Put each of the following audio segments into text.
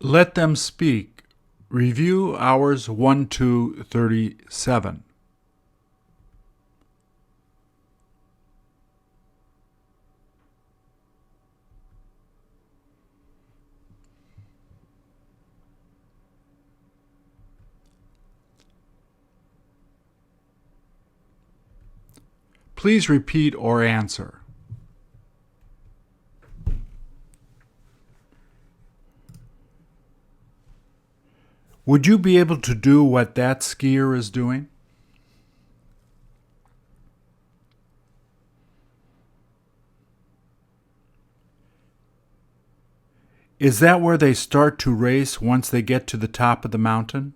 Let them speak. Review hours 1 to 37. Please repeat or answer. Would you be able to do what that skier is doing? Is that where they start to race once they get to the top of the mountain?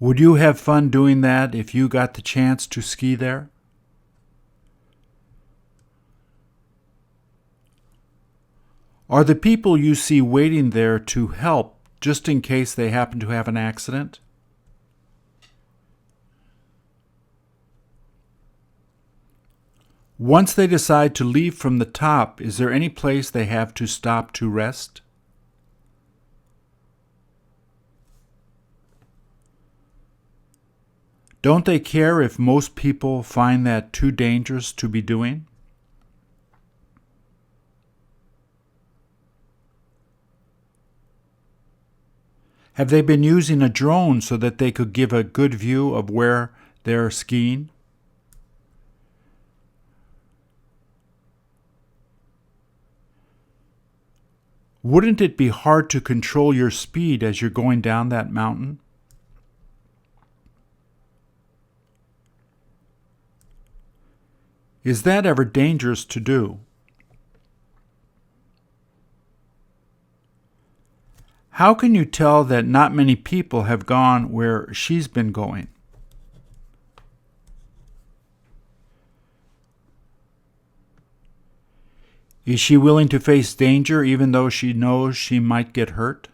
Would you have fun doing that if you got the chance to ski there? Are the people you see waiting there to help just in case they happen to have an accident? Once they decide to leave from the top, is there any place they have to stop to rest? Don't they care if most people find that too dangerous to be doing? Have they been using a drone so that they could give a good view of where they're skiing? Wouldn't it be hard to control your speed as you're going down that mountain? Is that ever dangerous to do? How can you tell that not many people have gone where she's been going? Is she willing to face danger even though she knows she might get hurt?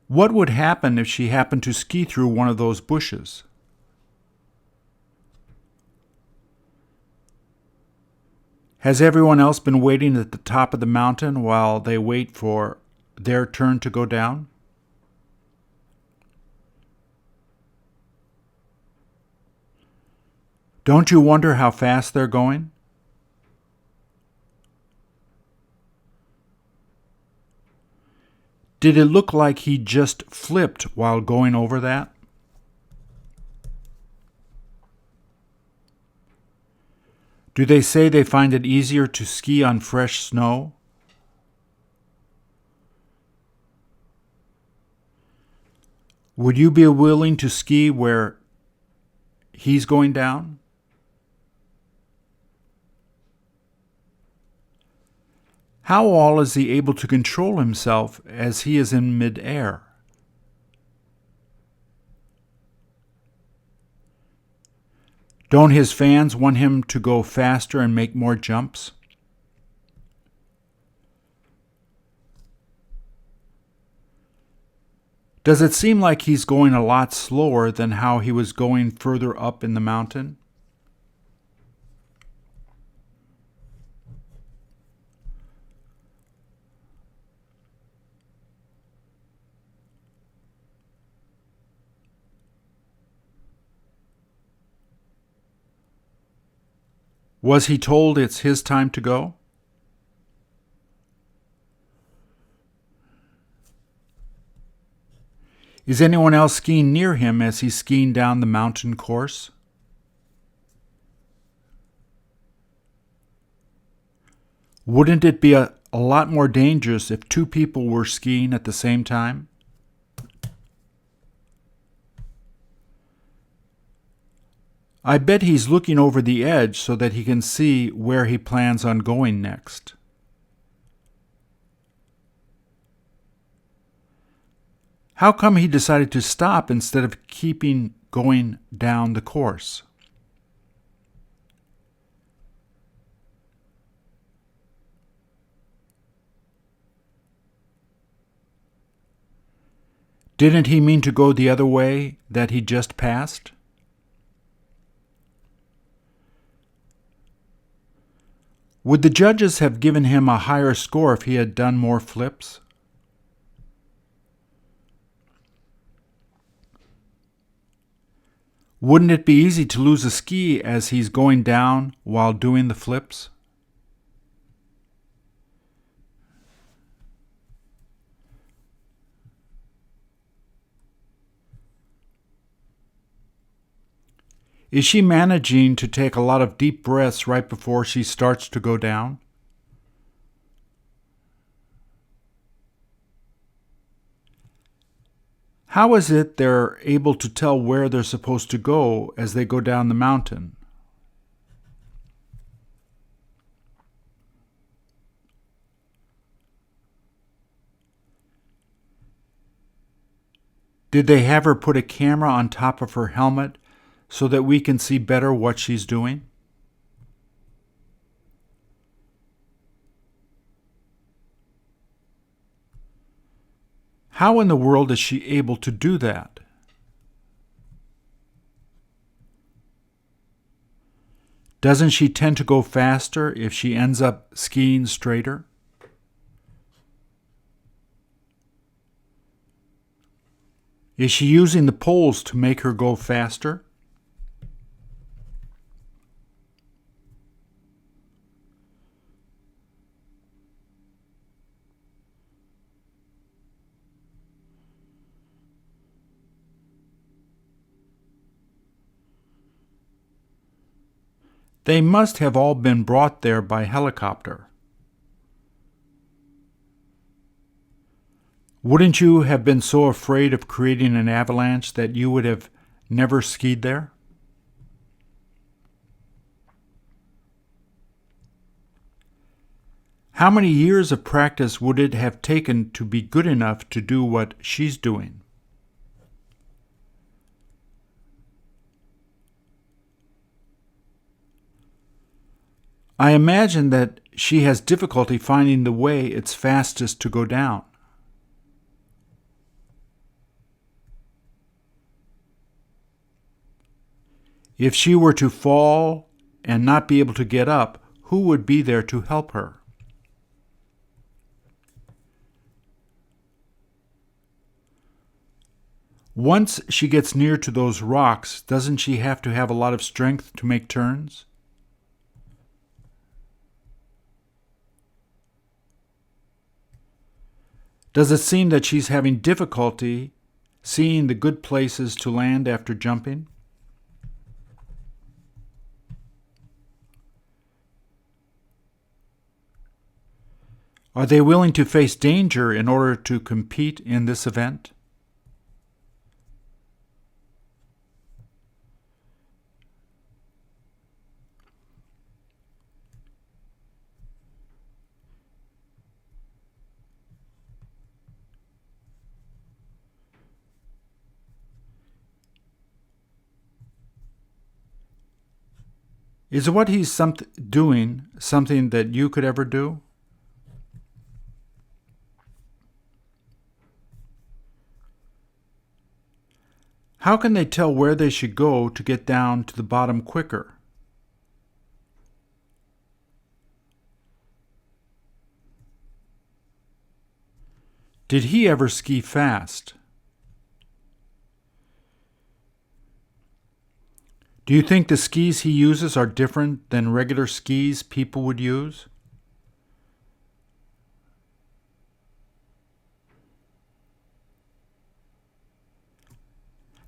What would happen if she happened to ski through one of those bushes? Has everyone else been waiting at the top of the mountain while they wait for their turn to go down? Don't you wonder how fast they're going? Did it look like he just flipped while going over that? Do they say they find it easier to ski on fresh snow? Would you be willing to ski where he's going down? How all is he able to control himself as he is in mid-air? Don't his fans want him to go faster and make more jumps? Does it seem like he's going a lot slower than how he was going further up in the mountain? Was he told it's his time to go? Is anyone else skiing near him as he's skiing down the mountain course? Wouldn't it be a lot more dangerous if two people were skiing at the same time? I bet he's looking over the edge so that he can see where he plans on going next. How come he decided to stop instead of keeping going down the course? Didn't he mean to go the other way that he just passed? Would the judges have given him a higher score if he had done more flips? Wouldn't it be easy to lose a ski as he's going down while doing the flips? Is she managing to take a lot of deep breaths right before she starts to go down? How is it they're able to tell where they're supposed to go as they go down the mountain? Did they have her put a camera on top of her helmet so that we can see better what she's doing? How in the world is she able to do that? Doesn't she tend to go faster if she ends up skiing straighter? Is she using the poles to make her go faster? They must have all been brought there by helicopter. Wouldn't you have been so afraid of creating an avalanche that you would have never skied there? How many years of practice would it have taken to be good enough to do what she's doing? I imagine that she has difficulty finding the way it's fastest to go down. If she were to fall and not be able to get up, who would be there to help her? Once she gets near to those rocks, doesn't she have to have a lot of strength to make turns? Does it seem that she's having difficulty seeing the good places to land after jumping? Are they willing to face danger in order to compete in this event? Is what he's doing something that you could ever do? How can they tell where they should go to get down to the bottom quicker? Did he ever ski fast? Do you think the skis he uses are different than regular skis people would use?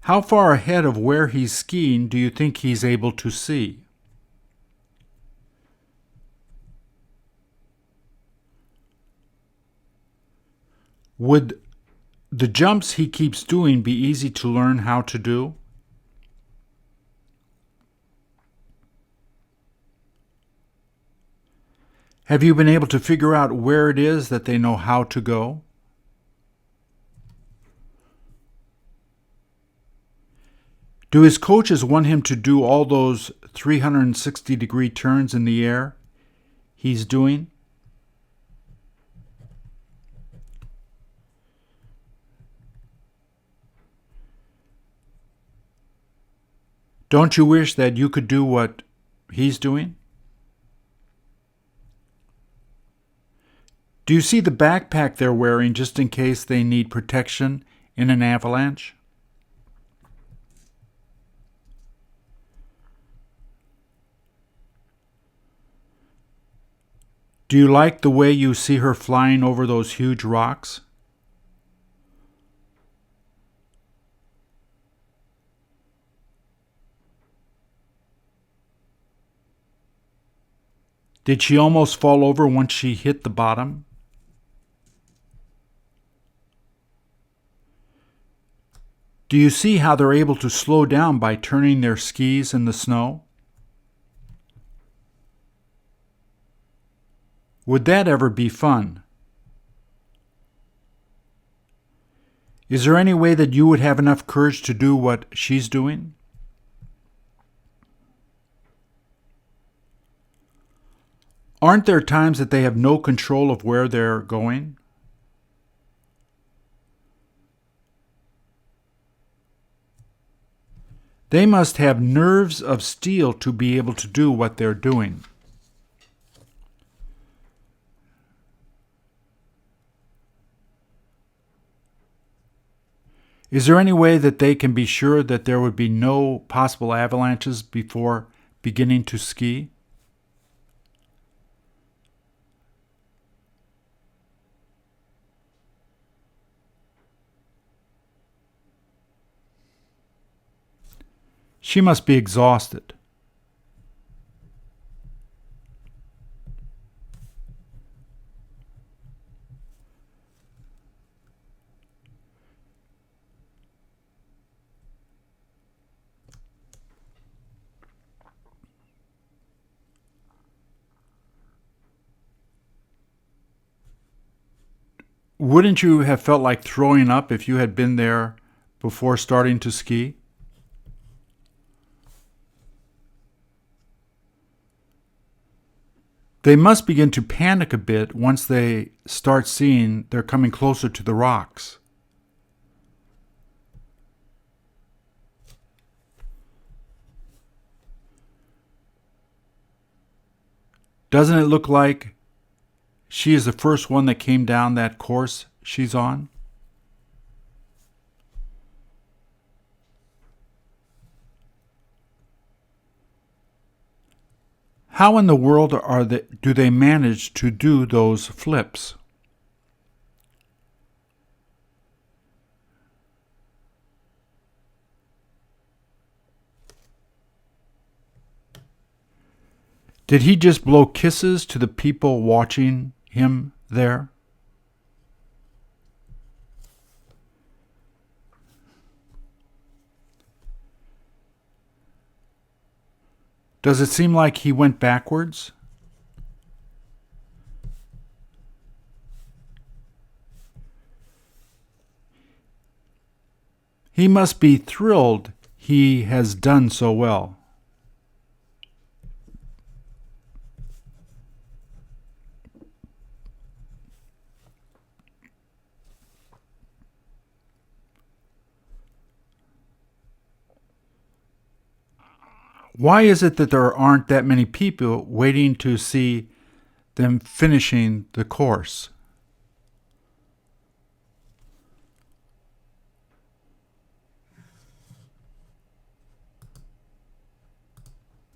How far ahead of where he's skiing do you think he's able to see? Would the jumps he keeps doing be easy to learn how to do? Have you been able to figure out where it is that they know how to go? Do his coaches want him to do all those 360-degree turns in the air he's doing? Don't you wish that you could do what he's doing? Do you see the backpack they're wearing just in case they need protection in an avalanche? Do you like the way you see her flying over those huge rocks? Did she almost fall over once she hit the bottom? Do you see how they're able to slow down by turning their skis in the snow? Would that ever be fun? Is there any way that you would have enough courage to do what she's doing? Aren't there times that they have no control of where they're going? They must have nerves of steel to be able to do what they're doing. Is there any way that they can be sure that there would be no possible avalanches before beginning to ski? She must be exhausted. Wouldn't you have felt like throwing up if you had been there before starting to ski? They must begin to panic a bit once they start seeing they're coming closer to the rocks. Doesn't it look like she is the first one that came down that course she's on? How in the world do they manage to do those flips? Did he just blow kisses to the people watching him there? Does it seem like he went backwards? He must be thrilled he has done so well. Why is it that there aren't that many people waiting to see them finishing the course?